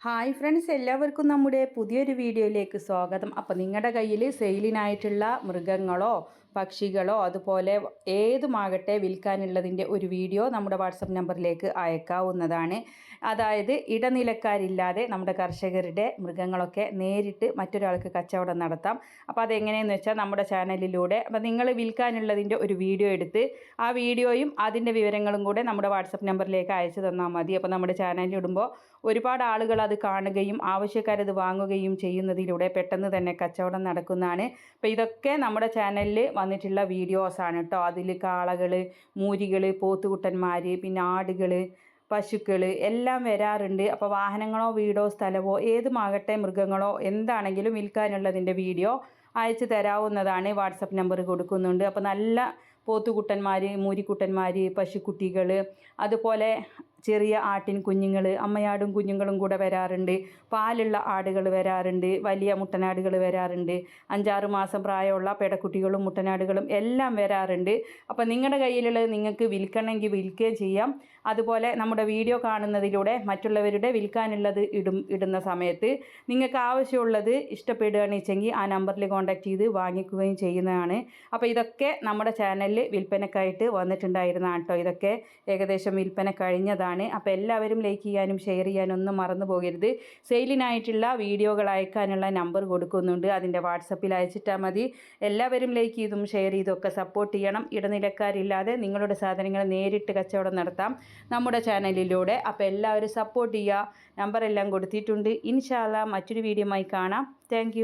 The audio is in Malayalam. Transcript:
ഹായ് ഫ്രണ്ട്സ്, എല്ലാവർക്കും നമ്മുടെ പുതിയൊരു വീഡിയോയിലേക്ക് സ്വാഗതം. അപ്പോൾ നിങ്ങളുടെ കയ്യിൽ സെയിലിനായിട്ടുള്ള മൃഗങ്ങളോ പക്ഷികളോ അതുപോലെ ഏതുമാകട്ടെ വിൽക്കാനുള്ളതിൻ്റെ ഒരു വീഡിയോ നമ്മുടെ വാട്സപ്പ് നമ്പറിലേക്ക് അയക്കാവുന്നതാണ്. അതായത് ഇടനിലക്കാരില്ലാതെ നമ്മുടെ കർഷകരുടെ മൃഗങ്ങളൊക്കെ നേരിട്ട് മറ്റൊരാൾക്ക് കച്ചവടം നടത്താം. അപ്പോൾ അതെങ്ങനെയെന്ന് വെച്ചാൽ നമ്മുടെ ചാനലിലൂടെ അപ്പോൾ നിങ്ങൾ വിൽക്കാനുള്ളതിൻ്റെ ഒരു വീഡിയോ എടുത്ത് ആ വീഡിയോയും അതിൻ്റെ വിവരങ്ങളും കൂടെ നമ്മുടെ വാട്സപ്പ് നമ്പറിലേക്ക് അയച്ചു തന്നാൽ മതി. അപ്പോൾ നമ്മുടെ ചാനലിൽ ഇടുമ്പോൾ ഒരുപാട് ആളുകൾ അത് കാണുകയും ആവശ്യക്കാരത് വാങ്ങുകയും ചെയ്യുന്നതിലൂടെ പെട്ടെന്ന് തന്നെ കച്ചവടം നടക്കുന്നതാണ്. അപ്പോൾ ഇതൊക്കെ നമ്മുടെ ചാനലിൽ വന്നിട്ടുള്ള വീഡിയോസാണ് കേട്ടോ. അതിൽ കാളകൾ, മൂരികൾ, പോത്തുകുട്ടന്മാർ, പിന്നെ ആടുകൾ, പശുക്കൾ എല്ലാം വരാറുണ്ട്. അപ്പോൾ വാഹനങ്ങളോ വീടോ സ്ഥലമോ ഏതുമാകട്ടെ മൃഗങ്ങളോ എന്താണെങ്കിലും വിൽക്കാനുള്ളതിൻ്റെ വീഡിയോ അയച്ചു തരാവുന്നതാണ്. വാട്സപ്പ് നമ്പർ കൊടുക്കുന്നുണ്ട്. അപ്പോൾ നല്ല പോത്തുകുട്ടന്മാർ, മൂരിക്കുട്ടന്മാർ, പശുക്കുട്ടികൾ, അതുപോലെ ചെറിയ ആട്ടിൻ കുഞ്ഞുങ്ങൾ, അമ്മയാടും കുഞ്ഞുങ്ങളും കൂടെ വരാറുണ്ട്. പാലുള്ള ആടുകൾ വരാറുണ്ട്, വലിയ മുട്ടനാടുകൾ വരാറുണ്ട്, 5-6 മാസം പ്രായമുള്ള പെടക്കുട്ടികളും മുട്ടനാടുകളും എല്ലാം വരാറുണ്ട്. അപ്പോൾ നിങ്ങളുടെ കയ്യിലുള്ളത് നിങ്ങൾക്ക് വിൽക്കണമെങ്കിൽ വിൽക്കുകയും ചെയ്യാം. അതുപോലെ നമ്മുടെ വീഡിയോ കാണുന്നതിലൂടെ മറ്റുള്ളവരുടെ വിൽക്കാനുള്ളത് ഇടുന്ന സമയത്ത് നിങ്ങൾക്ക് ആവശ്യമുള്ളത് ഇഷ്ടപ്പെടുകയാണെന്ന് വെച്ചെങ്കിൽ ആ നമ്പറിൽ കോൺടാക്റ്റ് ചെയ്ത് വാങ്ങിക്കുകയും ചെയ്യുന്നതാണ്. അപ്പോൾ ഇതൊക്കെ നമ്മുടെ ചാനലിൽ വിൽപ്പനക്കായിട്ട് വന്നിട്ടുണ്ടായിരുന്നതാണ് കേട്ടോ. ഇതൊക്കെ ഏകദേശം വിൽപ്പന കഴിഞ്ഞതാണ്. അപ്പോൾ എല്ലാവരും ലൈക്ക് ചെയ്യാനും ഷെയർ ചെയ്യാനും ഒന്നും മറന്നു പോകരുത്. സെയിലിനായിട്ടുള്ള വീഡിയോകൾ അയക്കാനുള്ള നമ്പർ കൊടുക്കുന്നുണ്ട്. അതിൻ്റെ വാട്സപ്പിൽ അയച്ചിട്ടാൽ മതി. എല്ലാവരും ലൈക്ക് ചെയ്തും ഷെയർ ചെയ്തും ഒക്കെ സപ്പോർട്ട് ചെയ്യണം. ഇടനിലക്കാരില്ലാതെ നിങ്ങളുടെ സാധനങ്ങൾ നേരിട്ട് കച്ചവടം നടത്താം നമ്മുടെ ചാനലിലൂടെ. അപ്പോൾ എല്ലാവരും സപ്പോർട്ട് ചെയ്യുക. നമ്പറെല്ലാം കൊടുത്തിട്ടുണ്ട്. ഇൻഷാ അല്ലാഹ് മറ്റൊരു വീഡിയോയുമായി കാണാം. താങ്ക്